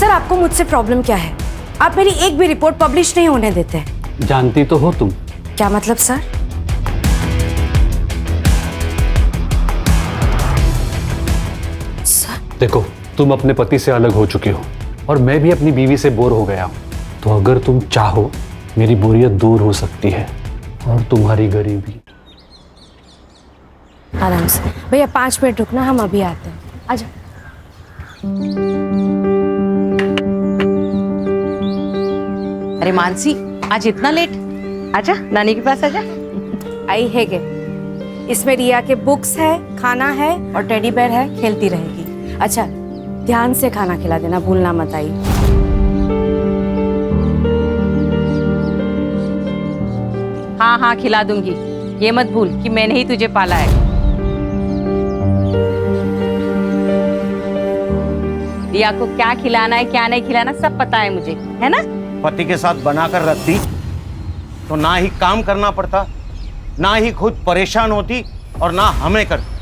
Sir आपको मुझसे problem क्या है? आप मेरी एक भी रिपोर्ट पब्लिश नहीं होने देते। जानती तो हो तुम। क्या मतलब सर? सर देखो, तुम अपने पति से अलग हो चुके हो और मैं भी अपनी बीवी से बोर हो गया हूं। तो अगर तुम चाहो मेरी बोरियत दूर हो सकती है और तुम्हारी गरीबी। आराम से भैया, 5 मिनट रुकना, हम अभी आते हैं। आजा। अरे मानसी, आज इतना लेट? आजा, नानी के पास आजा। आई है के इसमें रिया के बुक्स है, खाना है और टेडी बेयर है, खेलती रहेगी। अच्छा, ध्यान से खाना खिला देना, भूलना मत। आई हाँ हाँ, खिला दूंगी। ये मत भूल कि मैंने ही तुझे पाला है। रिया को क्या खिलाना है क्या नहीं खिलाना सब पता है मुझे, है ना? पति के साथ बनाकर रखती तो ना ही काम करना पड़ता, ना ही खुद परेशान होती और ना हमें करती।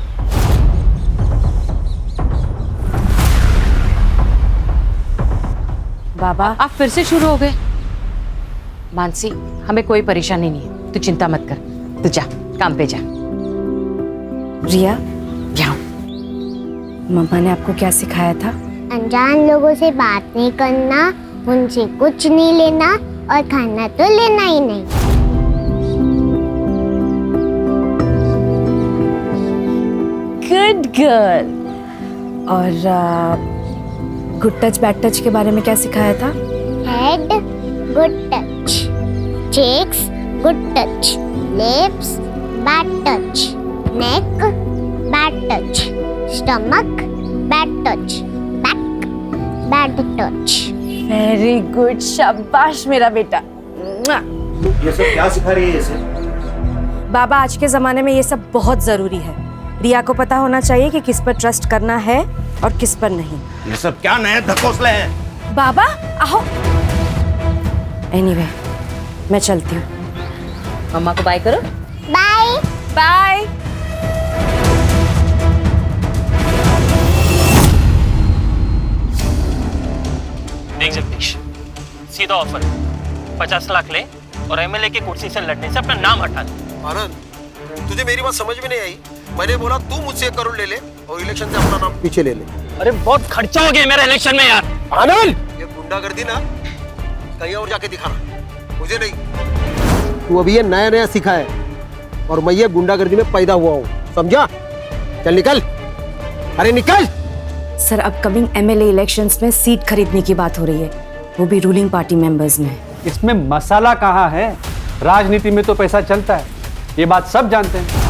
बाबा, आप फिर से शुरू हो गए। मानसी, हमें कोई परेशानी नहीं है, तू चिंता मत कर। तू जा, काम पे जा। रिया, यहाँ मम्मा ने आपको क्या सिखाया था? अनजान लोगों से बात नहीं करना, उनसे कुछ नहीं लेना और खाना तो लेना ही नहीं। Good girl. और गुड टच बैड टच के बारे में क्या सिखाया था? Head good touch, cheeks good touch, lips bad touch, neck bad touch, stomach bad touch, back bad touch. Very good, शाबाश मेरा बेटा। ये सब क्या सिखा रही है इसे? बाबा, आज के जमाने में ये सब बहुत जरूरी है। रिया को पता होना चाहिए कि किस पर ट्रस्ट करना है और किस पर नहीं। ये सब क्या नए धकोसले हैं? बाबा आओ। एनीवे, मैं चलती हूँ। मम्मा को बाय करो। Bye bye. देख जगदीश, सीधा ऑफर है, 50 लाख ले और एमएलए की कुर्सी से लड़ने से अपना नाम हटा दे। आनंद, तुझे मेरी बात समझ में नहीं आई। मैंने बोला तू मुझसे 1 करोड़ ले ले और इलेक्शन से अपना नाम पीछे ले ले। अरे बहुत खर्चा हो गया मेरा इलेक्शन में यार। आनंद, ये गुंडागर्दी ना कहीं और जाके दिखाना, मुझे नहीं। तू अभी ये नया नया सीखा है और मैं ये गुंडागर्दी में पैदा हुआ हूँ, समझा? चल निकल, अरे निकल। सर, अपकमिंग एमएलए इलेक्शंस में सीट खरीदने की बात हो रही है, वो भी रूलिंग पार्टी मेंबर्स में। इसमें मसाला कहाँ है? राजनीति में तो पैसा चलता है, ये बात सब जानते हैं।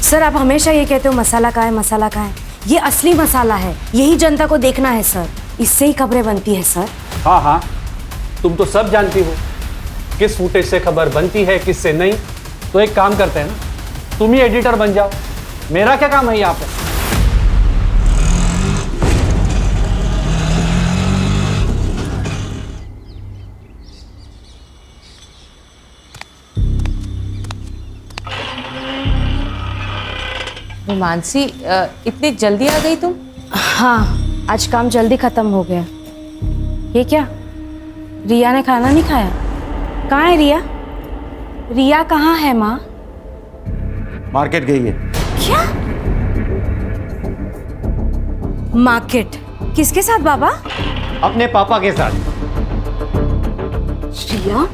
सर, आप हमेशा ये कहते हो मसाला कहाँ है, मसाला कहाँ है। ये असली मसाला है, यही जनता को देखना है सर, इससे ही खबरें बनती है सर। हाँ हाँ, तुम तो सब जानती हो किस फुटेज से खबर बनती है, किससे नहीं। तो एक काम करते हैं ना, तुम ही एडिटर बन जाओ, मेरा क्या काम है यहाँ पे? मानसी, इतनी जल्दी आ गई तुम? हाँ, आज काम जल्दी खत्म हो गया। ये क्या, रिया ने खाना नहीं खाया? कहाँ है रिया? रिया कहाँ है माँ? मार्केट गई है। क्या मार्केट? किसके साथ बाबा? अपने पापा के साथ। रिया,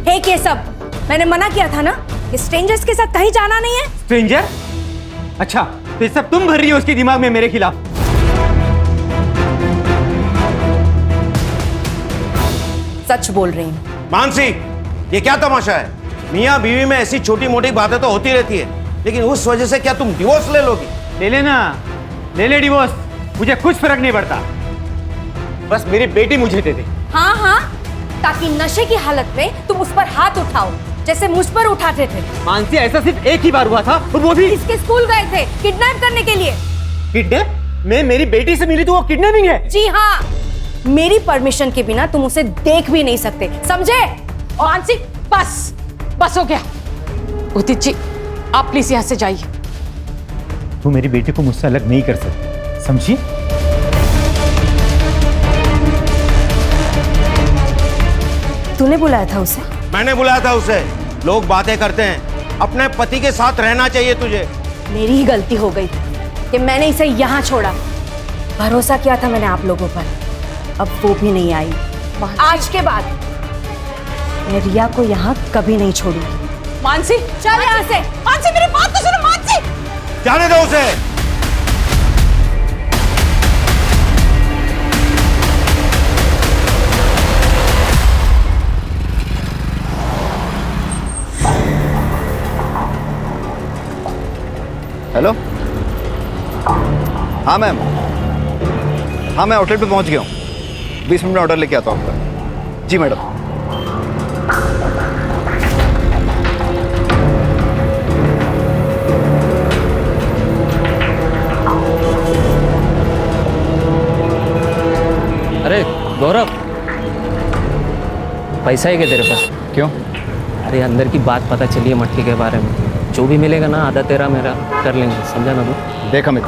हे ये सब मैंने मना किया था ना कि स्ट्रेंजर्स के साथ कहीं जाना नहीं है। स्ट्रेंजर? अच्छा, तो ये सब तुम भर रही हो उसके दिमाग में मेरे खिलाफ? सच बोल रही हूँ। मानसी, ये क्या तमाशा है? मियाँ बीवी में ऐसी छोटी मोटी बातें तो होती रहती है, लेकिन उस वजह से क्या तुम डिवोर्स ले लोगी? ले लेना, ले ले डिवोर्स, मुझे कुछ फर्क नहीं पड़ता। बस मेरी बेटी मुझे दे दे। हाँ हाँ, ताकि नशे की हालत में तुम उस पर हाथ उठाओ जैसे मुझ पर उठाते थे। मानसी, ऐसा सिर्फ एक ही बार हुआ था और वो भी इसके स्कूल गए थे किडनैप करने के लिए। किडनैप? मैं मेरी बेटी से मिली तो वो किडनैपिंग है? जी हाँ, मेरी परमिशन के बिना तुम उसे देख भी नहीं सकते, समझे? और मानसी, बस बस हो गया। उदित जी, आप प्लीज यहाँ से जाइए। तू मेरी बेटी को मुझसे अलग नहीं कर सकती, समझी? तूने बुलाया था उसे? मैंने बुलाया था उसे। लोग बातें करते हैं, अपने पति के साथ रहना चाहिए तुझे। मेरी ही गलती हो गई कि मैंने इसे यहाँ छोड़ा। भरोसा किया था मैंने आप लोगों पर, अब वो भी नहीं आई। आज के बाद मैं रिया को यहाँ कभी नहीं छोड़ूंगी। मानसी, चल यहाँ से। मानसी मेरी बात तो सुनो मानसी। जाने दो उसे। हेलो, हाँ मैम, हाँ मैं आउटलेट पे पहुंच गया हूँ। 20 मिनट में ऑर्डर लेके आता हूँ आपका। जी मैडम। अरे गौरव, पैसा है क्या तेरे पास? क्यों? अरे अंदर की बात पता चली है मटकी के बारे में। जो भी मिलेगा ना आधा तेरा मेरा कर लेंगे, समझा ना तू? देख अमित,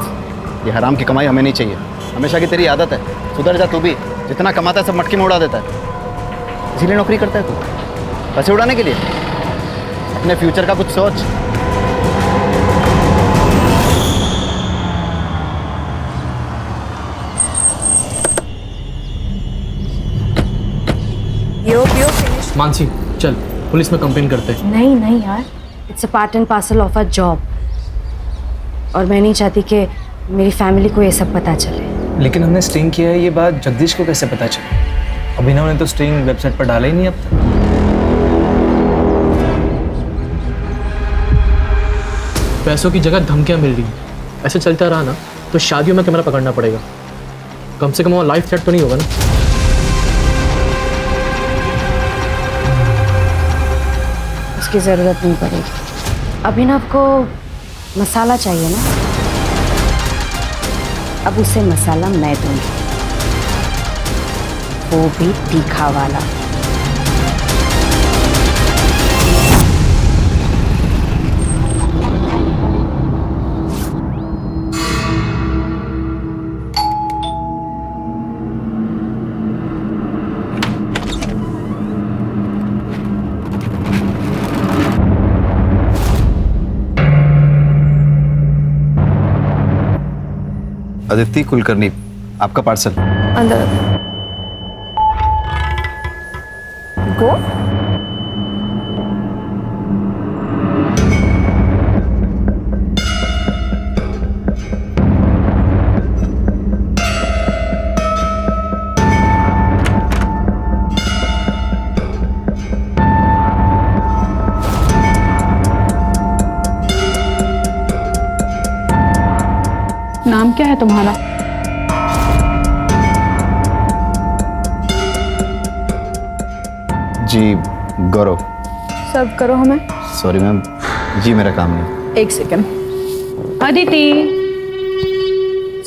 ये हराम की कमाई हमें नहीं चाहिए। हमेशा की तेरी आदत है, सुधर जा तू भी। जितना कमाता है सब मटकी में उड़ा देता है। इसीलिए नौकरी करता है तू, पैसे उड़ाने के लिए। अपने फ्यूचर का कुछ सोच। मानसी चल, पुलिस में कंप्लेन करते हैं। नहीं नहीं यार, it's a part and parcel of a job, और मैं नहीं चाहती कि मेरी फैमिली को ये सब पता चले। लेकिन हमने स्ट्रिंग किया है, ये बात जगदीश को कैसे पता चला? अभिनव ने तो स्ट्रिंग वेबसाइट पर डाला ही नहीं अब तक। पैसों की जगह धमकियां मिल रही हैं। ऐसे चलता रहा ना तो शादियों में कैमरा पकड़ना पड़ेगा। कम से कम वो लाइफ थ्रेट तो नहीं होगा ना? उसकी ज़रूरत नहीं पड़ेगी। अभिनव को मसाला चाहिए ना, अब उसे मसाला मैं दूंगी, वो भी तीखा वाला। अदिति कुलकर्णी, आपका पार्सल। अंदर गो। नाम क्या है तुम्हारा? जी गौरव। सर्व करो हमें। सॉरी मैम, जी मेरा काम नहीं। एक सेकंड। अदिति,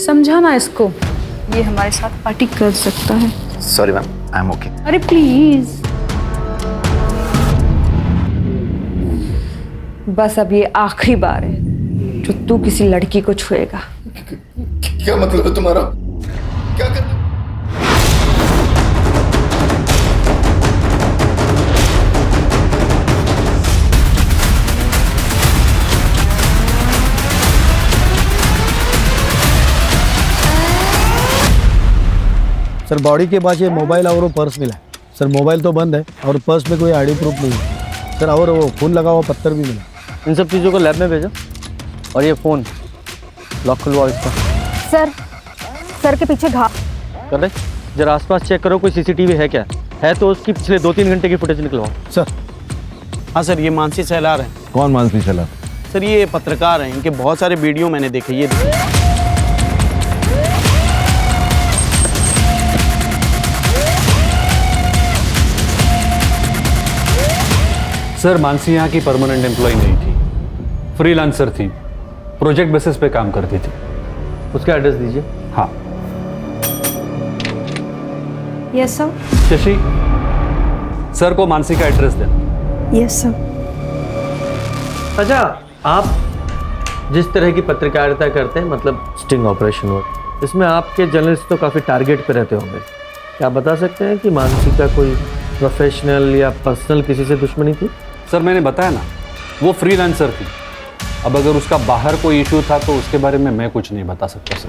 समझाना इसको, ये हमारे साथ पार्टी कर सकता है। Sorry ma'am, I am okay. अरे प्लीज। बस अब ये आखिरी बार है जो तू किसी लड़की को छुएगा। क्या मतलब है तुम्हारा? क्या कर? सर बॉडी के पास ये मोबाइल और वो पर्स मिला है। सर मोबाइल तो बंद है और पर्स में कोई आईडी प्रूफ नहीं है सर, और वो खून लगा हुआ पत्थर भी मिला। इन सब चीज़ों को लैब में भेजो, और ये फ़ोन लॉक खुलवाओ इसका। सर के पीछे घाव कर रहे, जरा आसपास चेक करो कोई सीसीटीवी है क्या है, तो उसकी पिछले 2-3 घंटे की फुटेज निकलवाओ। सर। हाँ सर, ये मानसी सहलार हैं। कौन मानसी सहलार? सर ये पत्रकार हैं, इनके बहुत सारे वीडियो मैंने देखे। ये सर मानसी यहाँ की परमानेंट एम्प्लॉय नहीं थी, फ्रीलांसर थी, प्रोजेक्ट बेसिस पे काम करती थी। उसका एड्रेस दीजिए। हाँ। Yes sir. शशि, सर को मानसी का एड्रेस देना। Yes sir. अच्छा, आप जिस तरह की पत्रकारिता करते हैं, मतलब स्टिंग ऑपरेशन हो, इसमें आपके जर्नलिस्ट तो काफ़ी टारगेट पे रहते होंगे। क्या आप बता सकते हैं कि मानसी का कोई प्रोफेशनल या पर्सनल किसी से दुश्मनी थी? सर मैंने बताया ना, वो फ्रीलांसर थी। अब अगर उसका बाहर कोई इशू था तो उसके बारे में मैं कुछ नहीं बता सकता सर।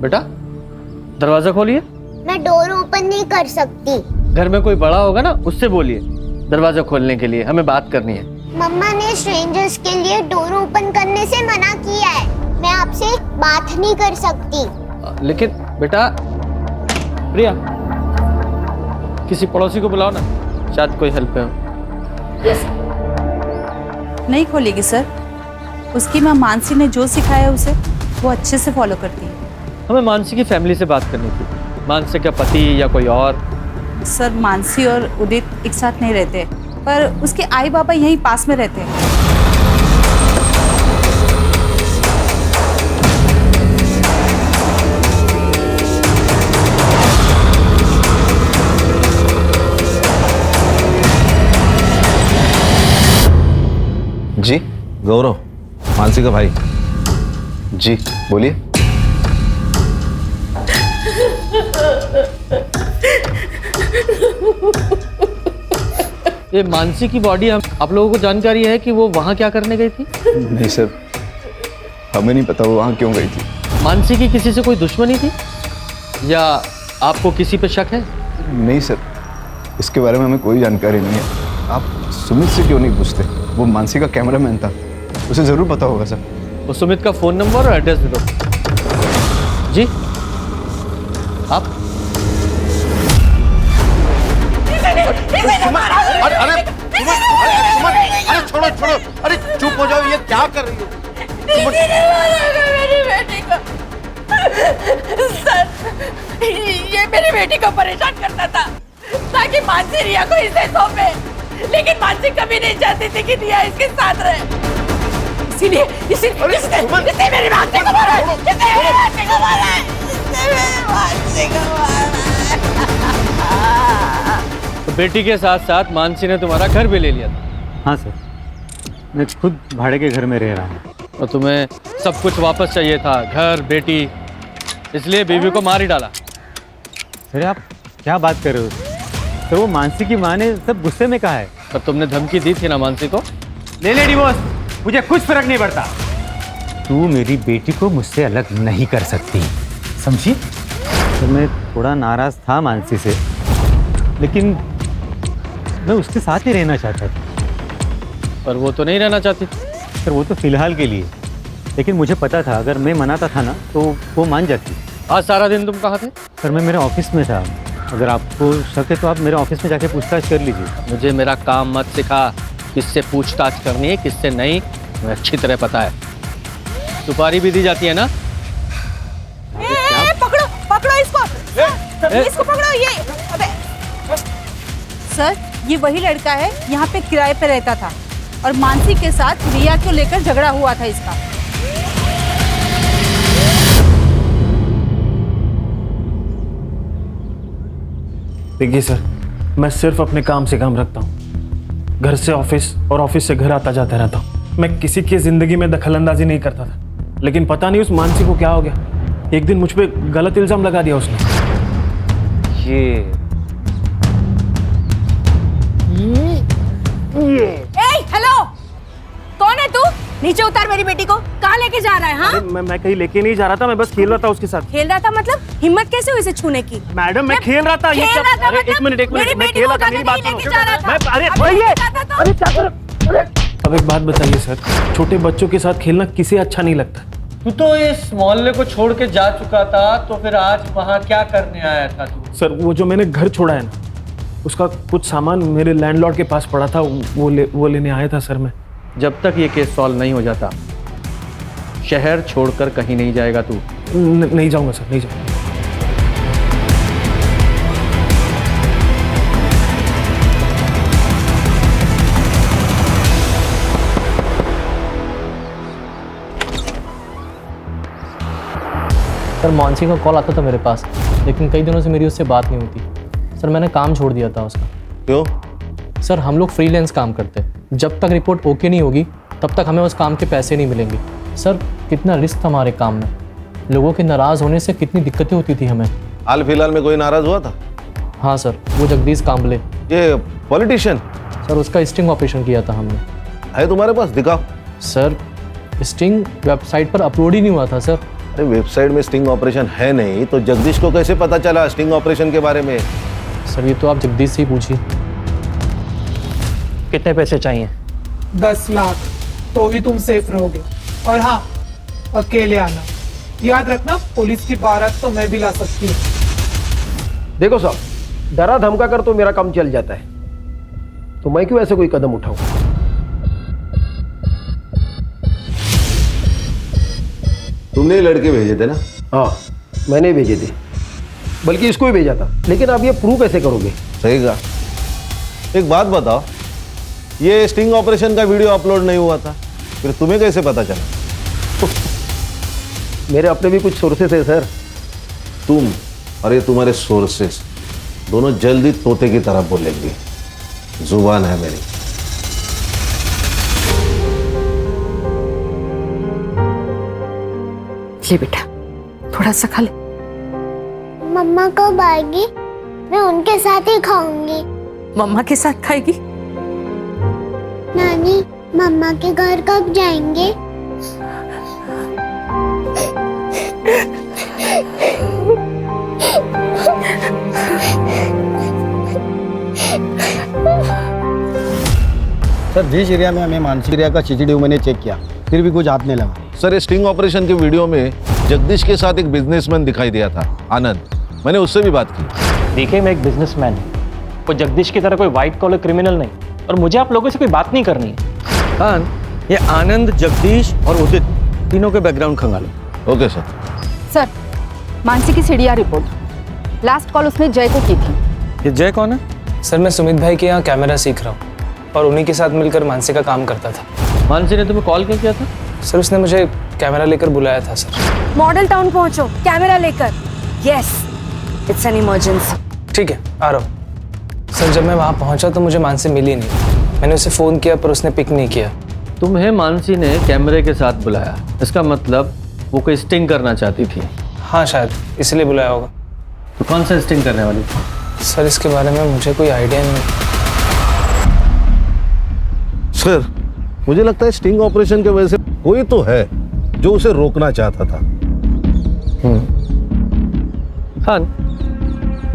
बेटा दरवाजा खोलिए। मैं डोर ओपन नहीं कर सकती। घर में कोई बड़ा होगा ना, उससे बोलिए दरवाजा खोलने के लिए, हमें बात करनी है। मम्मा ने स्ट्रेंजर्स के लिए डोर ओपन करने से मना किया है। मैं आपसे बात नहीं कर सकती। लेकिन बेटा, प्रिया किसी पड़ोसी को बुलाओ ना, शायद कोई हेल्प हो। नहीं खोलेगी सर। उसकी माँ मानसी ने जो सिखाया उसे वो अच्छे से फॉलो करती है। हमें मानसी की फैमिली से बात करनी थी। मानसी का पति या कोई और? सर मानसी और उदित एक साथ नहीं रहते, पर उसके आई बाबा यहीं पास में रहते हैं। जी गौरव, मानसी का भाई। जी बोलिए। ये मानसी की बॉडी, आप लोगों को जानकारी है कि वो वहाँ क्या करने गई थी? नहीं सर, हमें नहीं पता वो वहाँ क्यों गई थी। मानसी की किसी से कोई दुश्मनी थी या आपको किसी पे शक है? नहीं सर, इसके बारे में हमें कोई जानकारी नहीं है। आप सुमित से क्यों नहीं पूछते? वो मानसी का कैमरामैन था, उसे ज़रूर पता होगा सर। वो सुमित का फ़ोन नंबर और एड्रेस दे दो। जी आप? अरे छोड़ो छोड़ो, अरे चुप हो जाओ, ये क्या कर रही हो? मेरी बेटी को सर, ये मेरी बेटी को परेशान करता था ताकि मानसी रिया को इसे सौंपे, लेकिन मानसी कभी नहीं चाहती थी कि रिया इसके साथ रहे। इसीलिए इसने मेरी मानसी को मारा, इसने मेरी मानसी को मारा, इसने मेरी मानसी को मारा। तो बेटी के साथ साथ मानसी ने तुम्हारा घर भी ले लिया था? हाँ सर, मैं खुद भाड़े के घर में रह रहा हूँ। और तुम्हें सब कुछ वापस चाहिए था, घर, बेटी, इसलिए बीवी को मार ही डाला? सर आप क्या बात कर रहे हो? तो वो मानसी की माँ ने सब गुस्से में कहा है। पर तुमने धमकी दी थी ना मानसी को? ले ले डिवोर्स, मुझे कुछ फर्क नहीं पड़ता। तू मेरी बेटी को मुझसे अलग नहीं कर सकती, समझी? तो मैं थोड़ा नाराज था मानसी से, लेकिन मैं उसके साथ ही रहना चाहता था। पर वो तो नहीं रहना चाहती। सर वो तो फिलहाल के लिए, लेकिन मुझे पता था अगर मैं मनाता था ना तो वो मान जाती। आज सारा दिन तुम कहाँ थे? सर मैं मेरे ऑफिस में था। अगर आपको शक है तो आप मेरे ऑफिस में जाके पूछताछ कर लीजिए। मुझे मेरा काम मत सिखा, किससे पूछताछ करनी है किससे नहीं, मुझे अच्छी तरह पता है। सुपारी भी दी जाती है ना? पकड़ो पकड़ो इसको, इसको पकड़ो। ये अबे सर, ये वही लड़का है, यहाँ पे किराए पे रहता था और मानसी के साथ रिया को लेकर झगड़ा हुआ था इसका। देखिए सर, मैं सिर्फ अपने काम से काम रखता हूँ। घर से ऑफिस और ऑफिस से घर आता जाता रहता हूँ। मैं किसी की जिंदगी में दखलंदाजी नहीं करता था, लेकिन पता नहीं उस मानसी को क्या हो गया। एक दिन मुझ पे गलत इल्जाम लगा दिया उसने। हेलो, कौन है तू? नीचे उतार मेरी बेटी को। कहाँ लेके जा रहा है? हाँ, मैं कहीं लेके नहीं जा रहा था, मैं बस खेल रहा था उसके साथ। खेल रहा था मतलब? हिम्मत कैसे हुई इसे छूने की? मैडम मैं खेल रहा था। ये क्या? अरे एक मिनट मैं खेल रहा था, मेरी बात सुनो। अरे क्या कर? अब एक बात बताइए सर, छोटे बच्चों के साथ खेलना किसे अच्छा नहीं लगता? तू तो इस मोहल्ले को छोड़ के जा चुका था, तो फिर आज वहाँ क्या करने आया था तू? सर वो जो मैंने घर छोड़ा है ना, उसका कुछ सामान मेरे लैंडलॉर्ड के पास पड़ा था, वो लेने आया था सर मैं। जब तक ये केस सॉल्व नहीं हो जाता, शहर छोड़कर कहीं नहीं जाएगा तू? नहीं जाऊंगा सर, नहीं जाऊंगा। सर मानसी का कॉल आता था मेरे पास, लेकिन कई दिनों से मेरी उससे बात नहीं होती। सर मैंने काम छोड़ दिया था उसका। क्यों? सर हम लोग फ्रीलांस काम करते हैं, जब तक रिपोर्ट ओके नहीं होगी तब तक हमें उस काम के पैसे नहीं मिलेंगे। सर कितना रिस्क था हमारे काम में, लोगों के नाराज़ होने से कितनी दिक्कतें होती थी हमें। हाल फिलहाल में कोई नाराज हुआ था? हाँ सर, वो जगदीश कांबले, ये पॉलिटिशियन? सर उसका स्टिंग ऑपरेशन किया था हमने। है तुम्हारे पास? दिखाओ। सर स्टिंग वेबसाइट पर अपलोड ही नहीं हुआ था सर। अरे वेबसाइट में स्टिंग ऑपरेशन है नहीं तो जगदीश को कैसे पता चला स्टिंग ऑपरेशन के बारे में? सर ये तो आप जगदीश से ही पूछिए। कितने पैसे चाहिए? 10 लाख, तो ही तुम सेफ रहोगे। और हाँ, अकेले आना, याद रखना पुलिस की बारात तो मैं भी ला सकती हूँ। देखो साहब, डरा धमका कर तो मेरा काम चल जाता है, तो मैं क्यों ऐसे कोई कदम उठाऊं? तुमने लड़के भेजे थे ना? हाँ मैंने भेजे थे, बल्कि इसको ही भेजा था। लेकिन आप ये प्रूव कैसे करोगे? सही कहा। एक बात बताओ, ये स्टिंग ऑपरेशन का वीडियो अपलोड नहीं हुआ था, फिर तुम्हें कैसे पता चला? मेरे अपने भी कुछ सोर्सेस है सर। तुम और ये तुम्हारे सोर्सेस दोनों जल्दी तोते की तरह बोलेंगे। जुबान है मेरी। ले बेटा, थोड़ा सा खा ले। मम्मा कब आएगी? मैं उनके साथ ही खाऊंगी। मम्मा के साथ खाएगी? नानी, मम्मा के घर कब जाएंगे? सर जिस एरिया में हमें मानसी एरिया का सीसीटीवी मैंने चेक किया, फिर भी कुछ हाथ नहीं लगा। सर ये स्टिंग ऑपरेशन के वीडियो में जगदीश के साथ एक बिजनेसमैन दिखाई दिया था, आनंद। मैंने उससे भी बात की। देखिए मैं एक बिजनेसमैन हूँ, वो जगदीश की तरह कोई व्हाइट कॉलर क्रिमिनल नहीं, और मुझे आप लोगों से कोई बात नहीं करनी है। खान, ये आनंद, जगदीश और उदित तीनों के बैकग्राउंड खंगालो। Okay sir. सर, मानसी की सीडीआर रिपोर्ट, लास्ट कॉल उसने जय को की थी। ये जय कौन है? सर मैं सुमित भाई के यहाँ कैमरा सीख रहा हूँ और उन्हीं के साथ मिलकर मानसी का काम करता था। मानसी ने तुम्हें कॉल क्यों किया था? सर उसने मुझे कैमरा लेकर बुलाया था सर। मॉडल टाउन पहुंचो, कैमरा लेकर। Yes, it's an emergency. ठीक है, आ रहा हूँ। सर जब मैं वहाँ पहुँचा तो मुझे मानसी मिली नहीं। मैंने उसे फ़ोन किया पर उसने पिक नहीं किया। तुम्हें मानसी ने कैमरे के साथ बुलाया, इसका मतलब वो कोई स्टिंग करना चाहती थी। हाँ शायद इसलिए बुलाया होगा। तो कौन सा स्टिंग करने वाली थी? सर इसके बारे में मुझे कोई आइडिया नहीं। सर मुझे लगता है स्टिंग ऑपरेशन के वजह से कोई तो है जो उसे रोकना चाहता था। खान,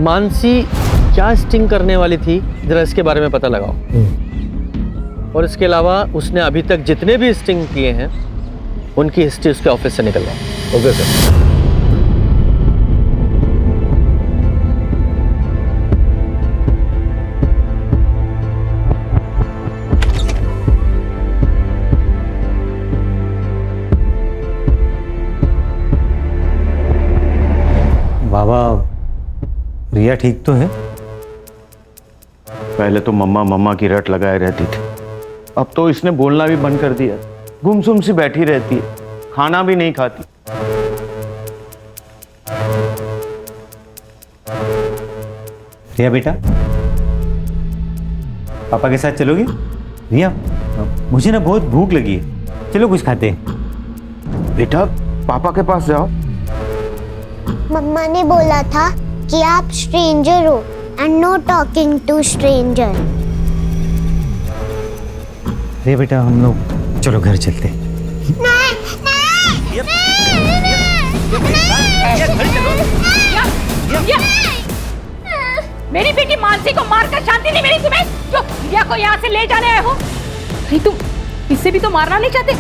मानसी क्या स्टिंग करने वाली थी, जरा इसके बारे में पता लगाओ। और इसके अलावा उसने अभी तक जितने भी स्टिंग किए हैं उनकी हिस्ट्री उसके ऑफिस से निकलवाओ। Okay sir. बाबा, रिया ठीक तो है? पहले तो मम्मा मम्मा की रट लगाए रहती थी, अब तो इसने बोलना भी बंद कर दिया। गुमसुम सी बैठी रहती है, खाना भी नहीं खाती। रिया बेटा, पापा के साथ चलोगी? रिया, मुझे ना बहुत भूख लगी है, चलो कुछ खाते हैं। बेटा पापा के पास जाओ। मम्मा ने बोला था कि आप स्ट्रेंजर हो and no talking to stranger. Riya बेटा, हम लोग चलो घर चलते हैं। मेरी बेटी मानसी को मारकर शांति नहीं मिली तुम्हें, जो रिया को यहाँ से ले जाने आए हो? नहीं तुम इससे भी तो मारना नहीं चाहते?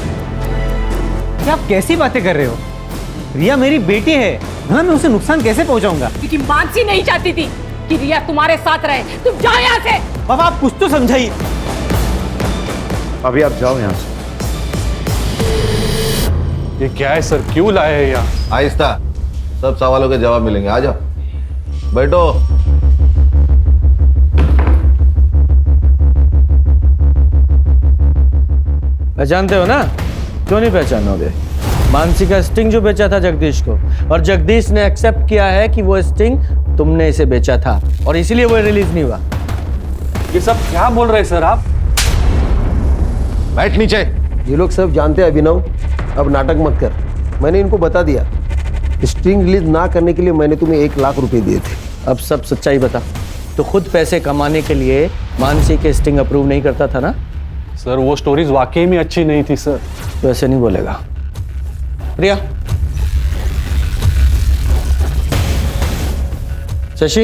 आप कैसी बातें कर रहे हो? रिया मेरी बेटी है, हाँ मैं उसे नुकसान कैसे पहुंचाऊंगा? क्योंकि मानसी नहीं चाहती थी कि रिया तुम्हारे साथ रहे। तुम जाओ यहाँ से। पापा आप कुछ तो समझाइए। अभी आप जाओ यहाँ से। ये क्या है सर, क्यों लाए हैं यहाँ? आहिस्ता, सब सवालों के जवाब मिलेंगे। आ जाओ, बैठो। पहचानते हो ना? क्यों नहीं पहचानोगे? मानसी का स्टिंग जो बेचा था जगदीश को, और जगदीश ने एक्सेप्ट किया है कि वो स्टिंग तुमने इसे बेचा था और इसीलिए वो रिलीज नहीं हुआ। ये सब क्या बोल रहे हैं सर आप? बैठ नीचे। ये लोग सब जानते हैं अभिनव, अब नाटक मत कर। मैंने इनको बता दिया, स्ट्रिंग रिलीज ना करने के लिए मैंने तुम्हें 1 लाख रुपए दिए थे। अब सब सच्चाई बता। तो खुद पैसे कमाने के लिए मानसी के स्टिंग अप्रूव नहीं करता था ना? सर वो स्टोरीज वाकई में अच्छी नहीं थी सर। तो ऐसे नहीं बोलेगा। प्रिया, शशि,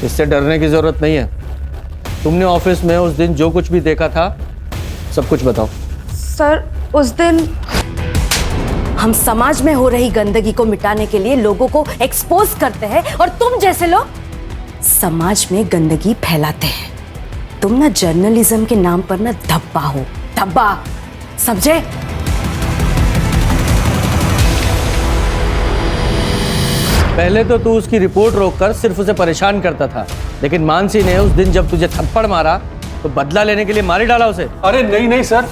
इससे डरने की जरूरत नहीं है। तुमने ऑफिस में उस दिन जो कुछ भी देखा था सब कुछ बताओ। सर उस दिन हम समाज में हो रही गंदगी को मिटाने के लिए लोगों को एक्सपोज करते हैं और तुम जैसे लोग समाज में गंदगी फैलाते हैं। तुम ना जर्नलिज्म के नाम पर ना धब्बा हो, धब्बा, समझे? पहले तो तू उसकी रिपोर्ट रोककर सिर्फ उसे परेशान करता था, लेकिन मानसी ने उस दिन जब तुझे थप्पड़ मारा तो बदला लेने के लिए मार ही डाला उसे। अरे नहीं नहीं सर,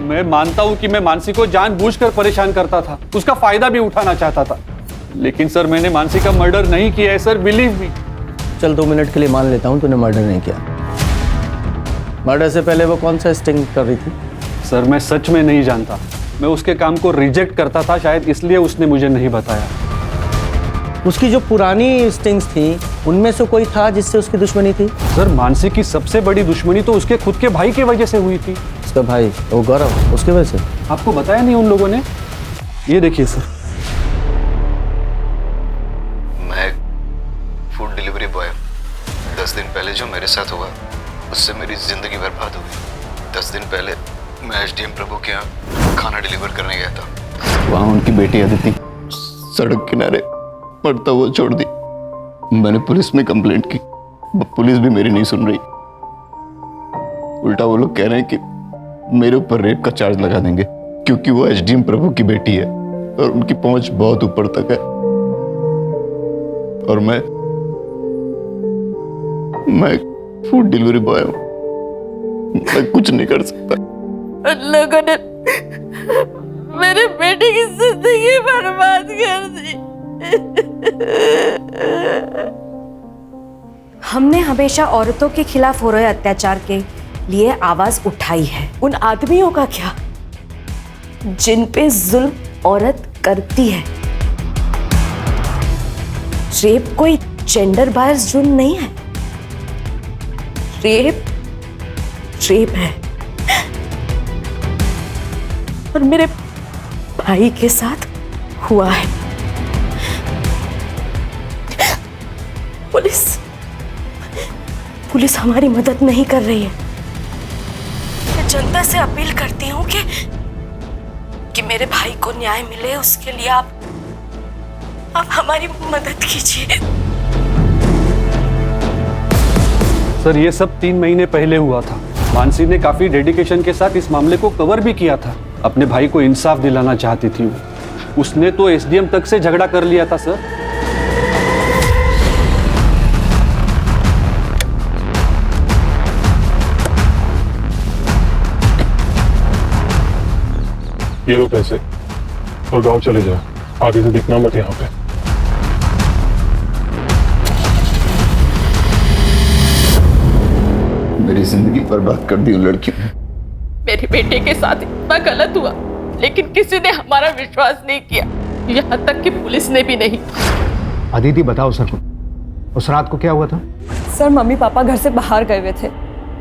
मैं मानता हूं कि मैं मानसी को जानबूझकर परेशान करता था, उसका फायदा भी उठाना चाहता था, लेकिन सर मैंने मानसी का मर्डर नहीं किया है सर, बिलीव मी। चल 2 मिनट के लिए मान लेता हूं तूने मर्डर नहीं किया। मर्डर से पहले वो कौन सा स्टिंग कर रही थी? सर मैं सच में नहीं जानता, मैं उसके काम को रिजेक्ट करता था, शायद इसलिए उसने मुझे नहीं बताया। उसकी जो पुरानी स्टिंग्स थी उनमें से कोई था जिससे उसकी दुश्मनी थी? सर मानसी की सबसे बड़ी दुश्मनी तो उसके खुद के भाई की वजह से हुई थी। उसका भाई वो गौरव, उसकी वजह से? आपको बताया नहीं उन लोगों ने? ये देखिए सर। मैं फूड डिलीवरी बॉय, 10 दिन पहले जो मेरे साथ हुआ उससे मेरी जिंदगी बर्बाद हो गई। 10 दिन पहले मैं एसडीएम प्रभु के यहाँ खाना डिलीवर करने गया था। वहाँ उनकी बेटी अदिति सड़क किनारे मरता हुआ छोड़ दी। मैंने पुलिस में कंप्लेंट की, पुलिस भी मेरी नहीं सुन रही। उल्टा वो लोग कह रहे हैं कि मेरे ऊपर रेप का चार्ज लगा देंगे क्योंकि वो एसडीएम प्रभु की बेटी है और उनकी पहुंच बहुत ऊपर तक है और मैं फूड डिलीवरी बॉय हूं, मैं कुछ नहीं कर सकता। लोगों ने मेरे बेटे की जिंदगी बर्बाद कर दी। हमने हमेशा औरतों के खिलाफ हो रहे अत्याचार के लिए आवाज उठाई है। उन आदमियों का क्या जिन पे जुल्म औरत करती है? रेप कोई जेंडर बायस जुर्म नहीं है, रेप है। और मेरे भाई के साथ हुआ है। पुलिस हमारी मदद नहीं कर रही है। मैं जनता से अपील करती हूँ कि मेरे भाई को न्याय मिले, उसके लिए आप हमारी मदद कीजिए। सर ये सब 3 महीने पहले हुआ था। मानसी ने काफी डेडिकेशन के साथ इस मामले को कवर भी किया था। अपने भाई को इंसाफ दिलाना चाहती थी वो। उसने तो एसडीएम तक से झगड़ा कर लिया था सर। ये लो पैसे और गांव चले जाओ, आगे से दिखना मत यहाँ पे। मेरी जिंदगी बर्बाद कर दी उन लड़कियों ने। मेरी बेटे के साथ इतना गलत हुआ लेकिन किसी ने हमारा विश्वास नहीं किया, यहाँ तक कि पुलिस ने भी नहीं। अदिति बताओ सर, उस रात को क्या हुआ था? सर मम्मी पापा घर से बाहर गए हुए थे,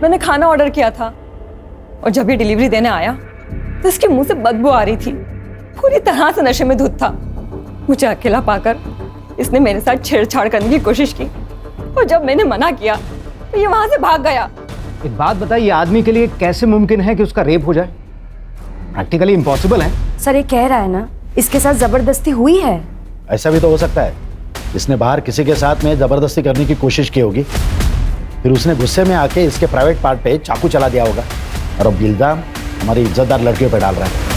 मैंने खाना ऑर्डर किया था और जब ये डिलीवरी देने आया तो इसके मुंह से बदबू आ रही थी। पूरी तरह से नशे में धुत था। मुझे अकेला पाकर इसने मेरे साथ छेड़छाड़ करने की कोशिश की और जब मैंने मना किया तो ये वहां से भाग गया। एक बात बताइए, आदमी के लिए कैसे मुमकिन है कि उसका रेप हो जाए? प्रैक्टिकली इम्पॉसिबल है। सर ये कह रहा है ना इसके साथ जबरदस्ती हुई है। ऐसा भी तो हो सकता है, इसने बाहर किसी के साथ में जबरदस्ती करने की कोशिश की होगी, फिर उसने गुस्से में आके इसके प्राइवेट पार्ट पे चाकू चला दिया होगा और अब इल्जाम हमारी इज्जतदार लड़कियों पे डाल रहा है।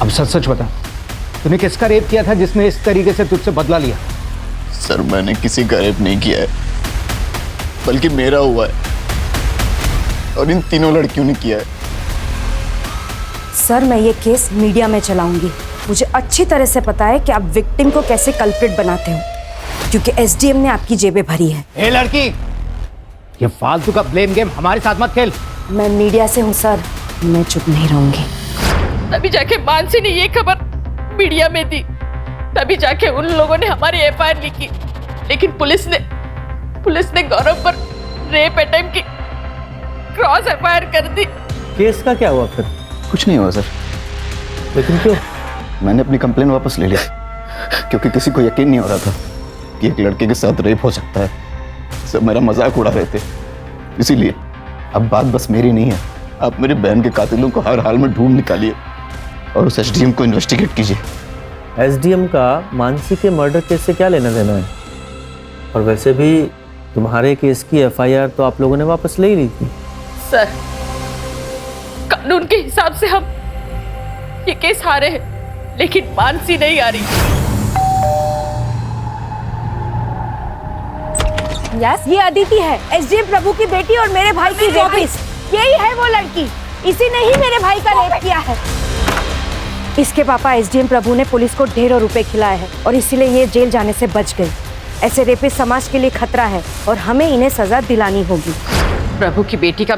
अब सच सच बता, तूने किसका रेप किया था जिसने इस तरीके से तुझसे बदला लिया? सर मैंने किसी का रेप नहीं किया है, बल्कि मेरा हुआ है और इन तीनों लड़कियों ने किया है। सर मैं ये केस मीडिया में चलाऊंगी। मुझे अच्छी तरह से पता है कि आप विक्टिम को कैसे कल्प्रिट बनाते हो, क्योंकि एसडीएम ने आपकी जेबें भरी है। ए लड़की, ये फालतू का ब्लेम गेम हमारे साथ मत खेल। मैं मीडिया से हूँ सर, मैं चुप नहीं रहूंगी। तभी जाके मानसी ने ये खबर मीडिया में दी, तभी जाके उन लोगों ने हमारी एफआईआर लिखी, लेकिन पुलिस ने गौरव पर रेप अटेम्प्ट की क्रॉस एफआईआर कर दी। केस का क्या हुआ फिर? कुछ नहीं हुआ सर। लेकिन क्यों? मैंने अपनी कंप्लेन वापस ले ली, क्योंकि किसी को यकीन नहीं हो रहा था कि एक लड़के के साथ रेप हो सकता है। सब मेरा मजाक उड़ा रहे थे, इसीलिए अब बात बस मेरी नहीं है। आप मेरी बहन के कातिलों को हर हाल में ढूंढ निकालिए और उस एसडीएम को इन्वेस्टिगेट कीजिए। एसडीएम का मानसी के मर्डर केस से क्या लेना देना है? और वैसे भी तुम्हारे केस की एफआईआर तो आप लोगों ने वापस ले ली थी। सर, कानून के हिसाब से हम ये केस हारे हैं, लेकिन मानसी नहीं आ रही। यस, ये अदिति है, एसडीएम प्रभु की बेटी और मेरे भाई की रेपिस्ट। यही है वो लड़की, इसी ने ही मेरे भाई का रेप किया है। इसके पापा एसडीएम प्रभु ने पुलिस को ढेरों रुपए खिलाए हैं और इसीलिए ये जेल जाने से बच गई। ऐसे रेपिस्ट समाज के लिए खतरा है और हमें इन्हें सजा दिलानी होगी। प्रभु की बेटी का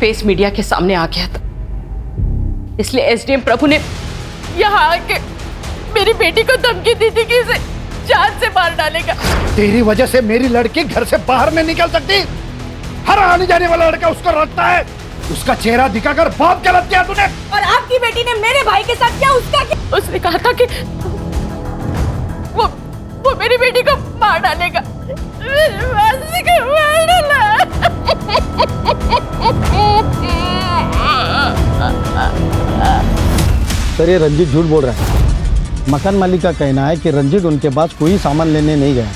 फेस मीडिया के सामने आ गया था, इसलिए एसडीएम प्रभु ने यहाँ आके मेरी बेटी को धमकी दी थी कि इसे जान से मार डालेगा। तेरी वजह से मेरी लड़की घर से बाहर नहीं निकल सकती। हर आने जाने वाला लड़का उसको रटता है। उसका चेहरा दिखाकर बहुत गलत किया तूने। और आपकी बेटी ने मेरे भाई के साथ क्या उसका क्या? उसने कहा था कि वो मेरी बेटी को मार डालेगा। मानसी को मार डाला। सर, ये रंजीत झूठ बोल रहा है। मकान मालिक का कहना है कि रंजीत उनके पास कोई सामान लेने नहीं गया।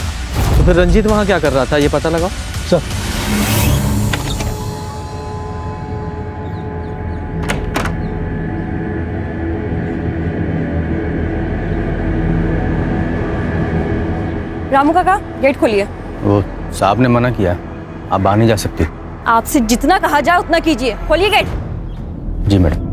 तो फिर रंजीत वहाँ क्या कर रहा था, ये पता लगाओ। सर, रामू काका, गेट खोलिए। वो साहब ने मना किया, आप बाहर नहीं जा सकती। आपसे जितना कहा जाए उतना कीजिए, खोलिए गेट। जी मैडम।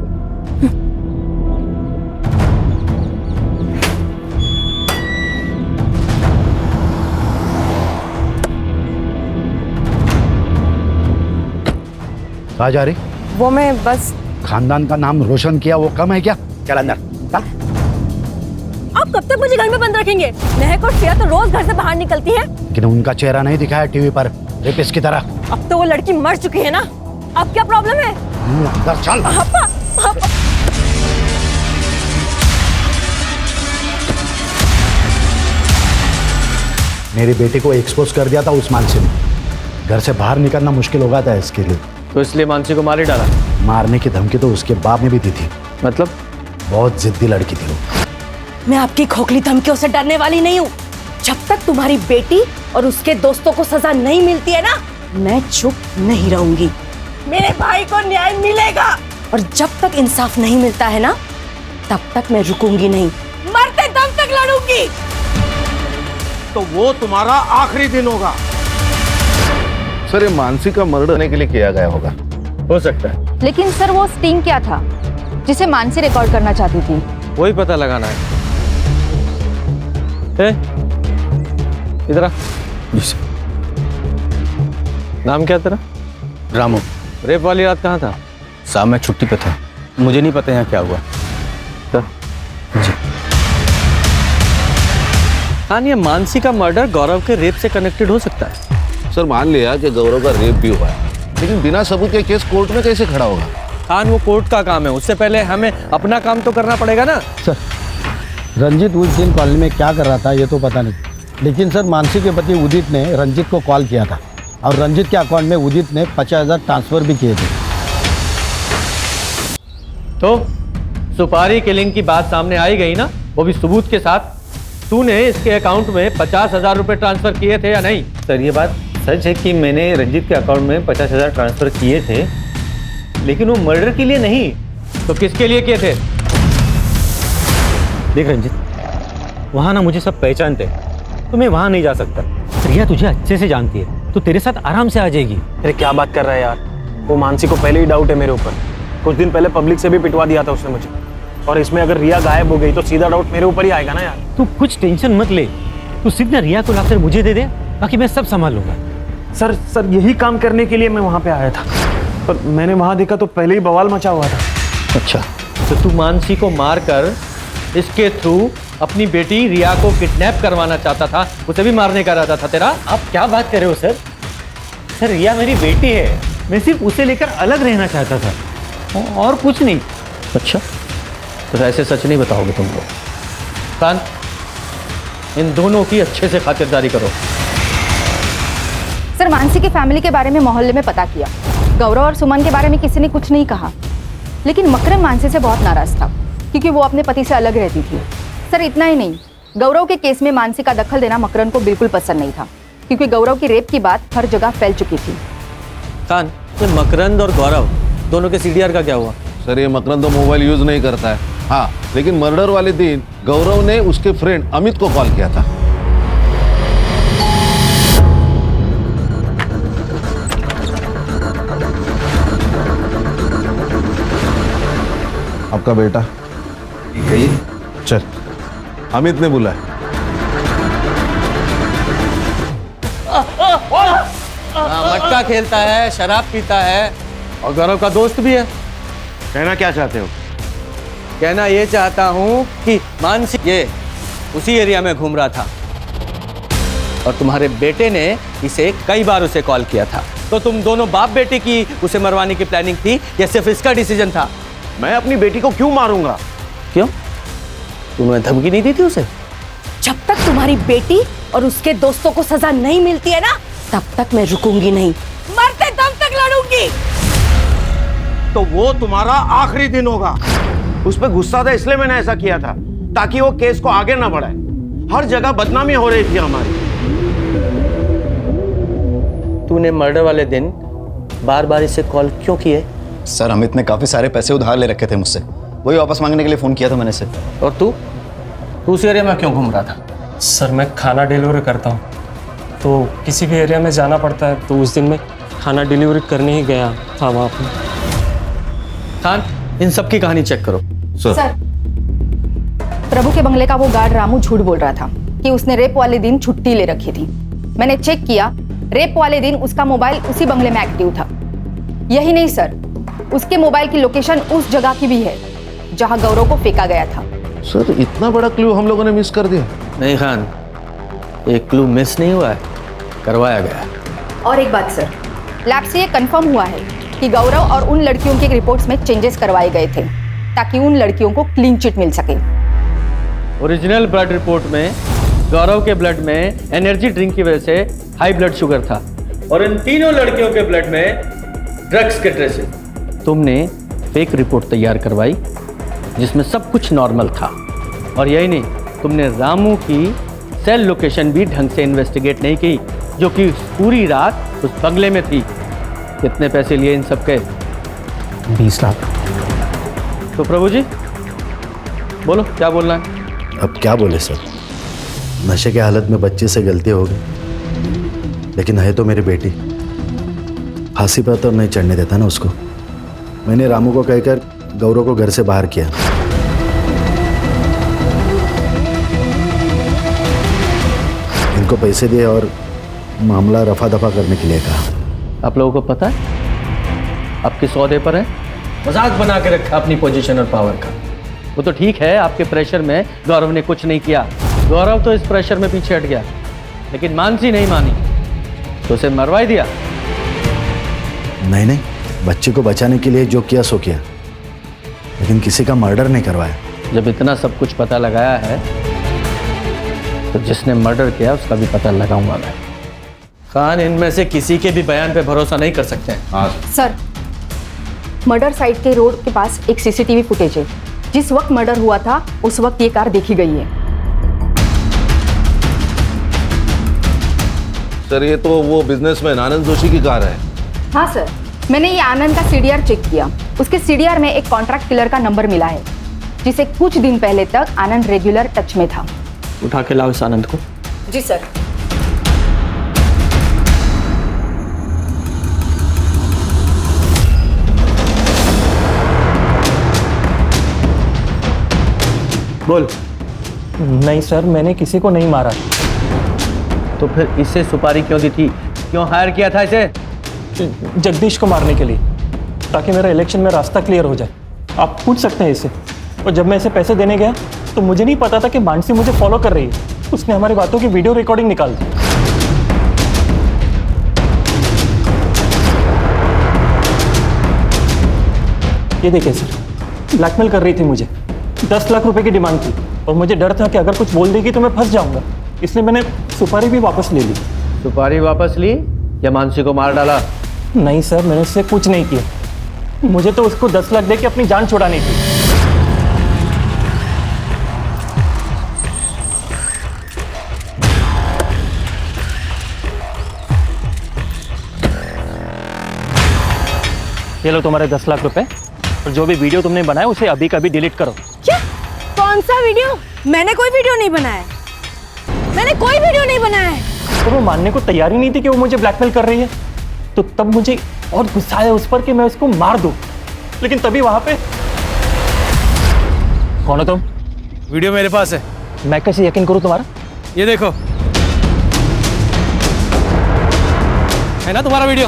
कहाँ जा रही? वो मैं बस खानदान का नाम रोशन किया वो कम है क्या? चल अंदर चल। आप कब तक मुझे घर में बंद रखेंगे? महक और श्रेया तो रोज घर से बाहर निकलती है। लेकिन उनका चेहरा नहीं दिखाया टीवी पर रेपिस्ट की तरह। अब तो वो लड़की मर चुकी है ना, अब क्या प्रॉब्लम है? अंदर चल। पापा, पापा। मेरी बेटी को एक्सपोज कर दिया था उस मानसी ने। घर से बाहर निकलना मुश्किल होगा था इसके लिए, तो इसलिए मानसी को मार ही डाला। मारने की धमकी तो उसके बाप ने भी दी थी। मतलब? बहुत जिद्दी लड़की थी वो। मैं आपकी खोखली धमकियों से डरने वाली नहीं हूँ। जब तक तुम्हारी बेटी और उसके दोस्तों को सजा नहीं मिलती है ना, मैं चुप नहीं रहूंगी। मेरे भाई को न्याय मिलेगा और जब तक इंसाफ नहीं मिलता है ना, तब तक मैं रुकूंगी नहीं, मरते दम तक लड़ूंगी। तो वो तुम्हारा आखिरी दिन होगा। सर, ये मानसी का मर्डर करने के लिए किया गया होगा। हो सकता है। लेकिन सर, वो स्टिंग क्या था जिसे मानसी रिकॉर्ड करना चाहती थी? वही पता लगाना है। इधर आ। जी सर। नाम क्या तेरा? रामू। रेप वाली रात कहाँ था? साहब मैं छुट्टी पे था, मुझे नहीं पता यहाँ क्या हुआ। तो? जी। हाँ, ये मानसी का मर्डर गौरव के रेप से कनेक्टेड हो सकता है। सर, मान लिया कि गौरव का रेप भी हुआ है, लेकिन बिना सबूत के केस कोर्ट में कैसे खड़ा होगा? खान, वो कोर्ट का काम है, उससे पहले हमें अपना काम तो करना पड़ेगा ना। सर, रंजीत उस दिन कॉलेज में क्या कर रहा था ये तो पता नहीं, लेकिन सर मानसी के पति उदित ने रंजीत को कॉल किया था और रंजीत के अकाउंट में उदित ने 50,000 ट्रांसफर भी किए थे। तो सुपारी किलिंग की बात सामने आई गई ना, वो भी सबूत के साथ। तूने इसके अकाउंट में 50,000 रुपए ट्रांसफर किए थे या नहीं? सर, ये बात सच है कि मैंने रंजीत के अकाउंट में 50,000 ट्रांसफर किए थे, लेकिन वो मर्डर के लिए नहीं। तो किसके लिए किए थे? देख रंजीत, वहाँ ना मुझे सब पहचानते, तो मैं वहाँ नहीं जा सकता। रिया तुझे अच्छे से जानती है, तो तेरे साथ आराम से आ जाएगी। अरे क्या बात कर रहा है यार, वो मानसी को पहले ही डाउट है मेरे ऊपर। कुछ दिन पहले पब्लिक से भी पिटवा दिया था उसने मुझे, और इसमें अगर रिया गायब हो गई तो सीधा डाउट मेरे ऊपर ही आएगा ना यार। तू कुछ टेंशन मत ले, तू सीधा रिया को लाकर मुझे दे दे, बाकी मैं सब संभाल लूंगा। सर यही काम करने के लिए मैं वहाँ पे आया था, पर मैंने वहाँ देखा तो पहले ही बवाल मचा हुआ था। अच्छा, तो तू मानसी को मारकर इसके थ्रू अपनी बेटी रिया को किडनैप करवाना चाहता था, उसे भी मारने का इरादा था तेरा? आप क्या बात कर रहे हो सर? सर रिया मेरी बेटी है, मैं सिर्फ उसे लेकर अलग रहना चाहता था और कुछ नहीं। अच्छा, तो ऐसे सच नहीं बताओगे तुम लोग? कान, इन दोनों की अच्छे से खातिरदारी करो। सर मानसी की फैमिली के बारे में मोहल्ले में पता किया, गौरव और सुमन के बारे में किसी ने कुछ नहीं कहा, लेकिन मकरन मानसी से बहुत नाराज था क्योंकि वो अपने पति से अलग रहती थी। सर इतना ही नहीं, गौरव के केस में मानसी का दखल देना मकरन को बिल्कुल पसंद नहीं था क्योंकि गौरव की रेप की बात हर जगह फैल चुकी थी। कान, ये मकरंद और गौरव दोनों के सीडीआर का क्या हुआ? सर ये मकरंद तो मोबाइल यूज नहीं करता है, हाँ, लेकिन मर्डर वाले दिन गौरव ने उसके फ्रेंड अमित को कॉल किया था। आपका बेटा चल, अमित ने बुलाया। मटका खेलता है, शराब पीता है और गौरव का दोस्त भी है। कहना क्या चाहते हो? कहना ये चाहता हूँ कि मानसी ये उसी एरिया में घूम रहा था और तुम्हारे बेटे ने इसे कई बार उसे कॉल किया था। तो तुम दोनों बाप बेटे की उसे मरवाने की प्लानिंग थी या सिर्फ इसका डिसीजन था? मैं अपनी बेटी को क्यों मारूंगा? क्यों? तुमने धमकी नहीं दी थी उसे? जब तक तुम्हारी बेटी और उसके दोस्तों को सजा नहीं मिलती है ना, तब तक मैं रुकूंगी नहीं, मरते दम तक लड़ूंगी। तो वो तुम्हारा आखिरी दिन होगा। उस पर गुस्सा था इसलिए मैंने ऐसा किया था, ताकि वो केस को आगे ना बढ़ाए। हर जगह बदनामी हो रही थी हमारी। तूने मर्डर वाले दिन बार बार इसे कॉल क्यों किए? सर अमित ने काफ़ी सारे पैसे उधार ले रखे थे मुझसे, वही वापस मांगने के लिए फ़ोन किया था मैंने इसे। और तू उस एरिया में क्यों घूम रहा था? सर मैं खाना डिलीवरी करता हूँ, तो किसी भी एरिया में जाना पड़ता है, तो उस दिन मैं खाना डिलीवरी करने ही गया था वहाँ पर। खान, इन सब की कहानी चेक करो। सर, प्रभु के बंगले का वो गार्ड रामू झूठ बोल रहा था कि उसने रेप वाले दिन छुट्टी ले रखी थी। मैंने चेक किया, रेप वाले दिन उसका मोबाइल उसी बंगले में एक्टिव था। यही नहीं सर, उसके मोबाइल की लोकेशन उस जगह की भी है जहां गौरव को फेंका गया था। सर इतना बड़ा क्लू हम लोगों ने मिस कर दिया। नहीं खान, एक क्लू मिस नहीं हुआ है, करवाया गया है। और एक बात सर, लैब से ये कंफर्म हुआ है कि गौरव और उन लड़कियों के रिपोर्ट्स में चेंजेस करवाए गए थे ताकि उन लड़कियों को क्लीन चिट मिल सके। ओरिजिनल ब्लड रिपोर्ट में गौरव के ब्लड में एनर्जी ड्रिंक की वजह से हाई ब्लड शुगर था और इन तीनों लड़कियों के ब्लड में ड्रग्स के ट्रेसेस। तुमने फेक रिपोर्ट तैयार करवाई जिसमें सब कुछ नॉर्मल था। और यही नहीं, तुमने रामू की सेल लोकेशन भी ढंग से इन्वेस्टिगेट नहीं की, जो कि पूरी रात उस बंगले में थी। कितने पैसे लिए इन सब के? 20 लाख। तो प्रभु जी बोलो, क्या बोलना है? अब क्या बोले सर, नशे के हालत में बच्चे से गलती हो गई, लेकिन है तो मेरी बेटी। फांसी पर तो नहीं चढ़ने देता ना उसको। मैंने रामू को कहकर गौरव को घर से बाहर किया। इनको पैसे दिए और मामला रफा दफा करने के लिए कहा। आप लोगों को पता है आप किस औहदे पर है? मजाक बना के रखा अपनी पोजीशन और पावर का। वो तो ठीक है, आपके प्रेशर में गौरव ने कुछ नहीं किया, गौरव तो इस प्रेशर में पीछे हट गया, लेकिन मानसी नहीं मानी तो उसे मरवा दिया। नहीं, बच्चे को बचाने के लिए जो किया सो किया, लेकिन किसी का मर्डर नहीं करवाया। जब इतना सब कुछ पता लगाया है तो जिसने मर्डर किया उसका भी पता लगाऊंगा मैं। खान, इनमें से किसी के भी बयान पे भरोसा नहीं कर सकते हैं। सर, मर्डर साइट के रोड के पास एक सीसीटीवी फुटेज है। जिस वक्त मर्डर हुआ था उस वक्त ये कार देखी गई है। सर ये तो वो बिजनेसमैन आनंद जोशी की कार है। हाँ सर, मैंने ये आनंद का सीडीआर चेक किया। उसके सीडीआर में एक कॉन्ट्रैक्ट किलर का नंबर मिला है जिसे कुछ दिन पहले तक आनंद रेगुलर टच में था। उठा के लाओ इस आनंद को। जी सर। बोल। नहीं सर, मैंने किसी को नहीं मारा। तो फिर इससे सुपारी क्यों दी थी? क्यों हायर किया था इसे? जगदीश को मारने के लिए, ताकि मेरा इलेक्शन में रास्ता क्लियर हो जाए। आप पूछ सकते हैं इसे। और जब मैं इसे पैसे देने गया तो मुझे नहीं पता था कि मानसी मुझे फॉलो कर रही है। उसने हमारी बातों की वीडियो रिकॉर्डिंग निकाल दी। ये देखिए सर, ब्लैकमेल कर रही थी मुझे। 10 लाख रुपए की डिमांड थी और मुझे डर था कि अगर कुछ बोल देगी तो मैं फंस जाऊंगा, इसलिए मैंने सुपारी भी वापस ले ली। सुपारी वापस ली या मानसी को मार डाला? नहीं सर, मैंने उससे कुछ नहीं किया। मुझे तो उसको 10 लाख दे के अपनी जान छुड़ानी थी। ये लो तुम्हारे 10 लाख रुपए, और जो भी वीडियो तुमने बनाया उसे अभी का अभी डिलीट करो। क्या? कौन सा वीडियो? मैंने कोई वीडियो नहीं बनाया। मैंने कोई वीडियो नहीं बनाया है। तो वो मानने को तैयार ही नहीं थी कि वो मुझे ब्लैकमेल कर रही है। तो तब मुझे और गुस्सा आया उस पर कि मैं उसको मार दूं। लेकिन तभी वहां पे, कौन हो तुम? वीडियो मेरे पास है। मैं कैसे यकीन करूं तुम्हारा? ये देखो, है ना तुम्हारा वीडियो?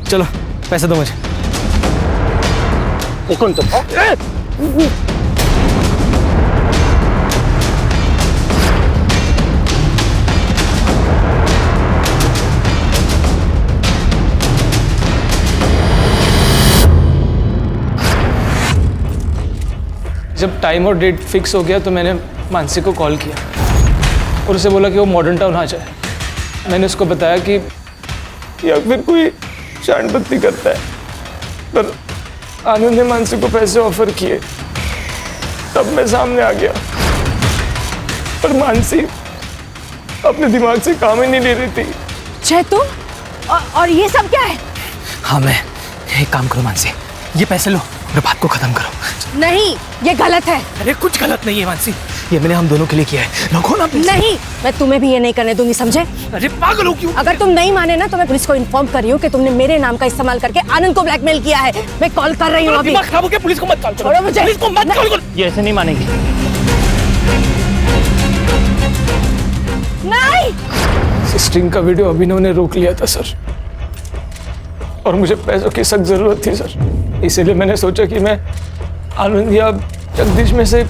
चलो पैसे दो मुझे। कौन तुम? जब टाइम और डेट फिक्स हो गया तो मैंने मानसी को कॉल किया और उसे बोला कि वो मॉडर्न टाउन आ जाए। मैंने उसको बताया कि या फिर कोई शांत करता है, पर आनंद ने मानसी को पैसे ऑफर किए। तब मैं सामने आ गया, पर मानसी अपने दिमाग से काम ही नहीं ले रही थी। जय तुम और ये सब क्या है? हाँ, मैं एक काम करो मानसी, ये पैसे लो और बात को खत्म करो। नहीं, ये गलत है। अरे कुछ गलत नहीं है मानसी, ये मैंने हम दोनों के लिए किया है। रखो ना पैसे। नहीं, मैं तुम्हें भी ये नहीं करने दूंगी, समझे? अरे पागल हो क्यों? अगर तुम नहीं माने ना तो मैं पुलिस को इन्फॉर्म कर रही हूँ कि तुमने मेरे नाम का इस्तेमाल करके आनंद को ब्लैकमेल किया है। मैं कॉल कर रही हूँ अभी। दिमाग खराब हो गया, पुलिस को मत कॉल करो। छोड़ो मुझे। पुलिस को मत कॉल करो। ये ऐसे नहीं मानेंगे। नहीं, स्ट्रिंग का वीडियो अभिनव ने रोक लिया था सर, और मुझे पैसों की सख्त जरूरत थी सर। इसीलिए मैंने सोचा कि मैं आनंद या जगदीश में से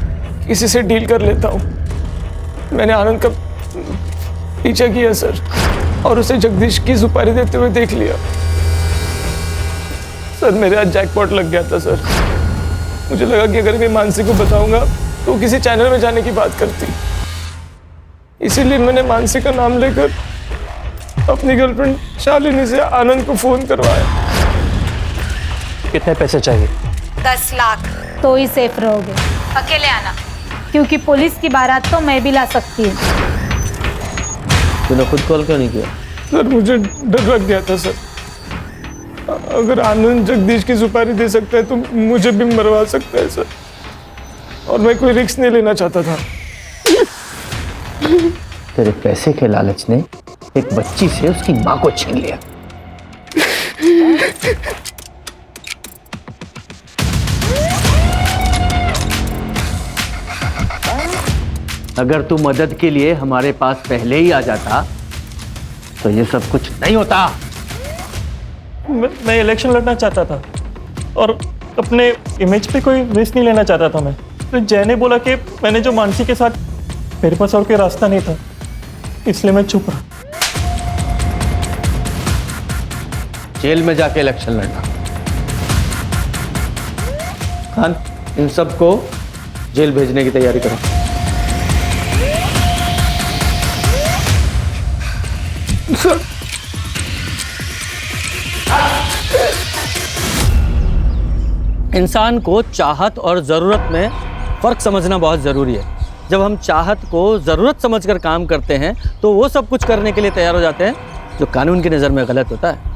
किसी से डील कर लेता हूँ। मैंने आनंद का पीछा किया सर, और उसे जगदीश की सुपारी देते हुए देख लिया। सर मेरे आज जैकपॉट लग गया था सर। मुझे लगा कि अगर मैं मानसी को बताऊंगा तो वो किसी चैनल में जाने की बात करती। इसीलिए मैंने मानसी का नाम लेकर अपनी गर्लफ्रेंड शालिनी से आनंद को फोन करवाया। कितने पैसे चाहिए? 10 लाख। तो ही सेफ रहोगे। अकेले आना, क्योंकि पुलिस की बारात तो मैं भी ला सकती हूँ। तूने खुद कॉल क्यों नहीं किया? सर मुझे डर लग गया था सर, अगर आनंद जगदीश की सुपारी दे सकता है तो मुझे भी मरवा सकता है सर, और मैं कोई रिस्क नहीं लेना चाहता था। तेरे पैसे के लालच ने एक बच्ची से उसकी माँ को छीन लिया। अगर तू मदद के लिए हमारे पास पहले ही आ जाता तो ये सब कुछ नहीं होता। मैं इलेक्शन लड़ना चाहता था और अपने इमेज पे कोई रिस्क नहीं लेना चाहता था। मैं तो जय ने बोला कि मैंने जो मानसी के साथ, मेरे पास और कोई रास्ता नहीं था, इसलिए मैं चुप रहा। जेल में जाके इलेक्शन लड़ना। खान, इन सबको जेल भेजने की तैयारी करो। इंसान को चाहत और ज़रूरत में फ़र्क समझना बहुत ज़रूरी है। जब हम चाहत को ज़रूरत समझकर काम करते हैं तो वो सब कुछ करने के लिए तैयार हो जाते हैं जो कानून की नज़र में गलत होता है।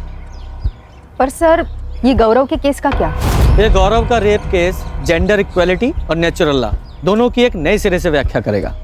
पर सर, ये गौरव के केस का क्या? ये गौरव का रेप केस जेंडर इक्वलिटी और नेचुरल लॉ दोनों की एक नए सिरे से व्याख्या करेगा।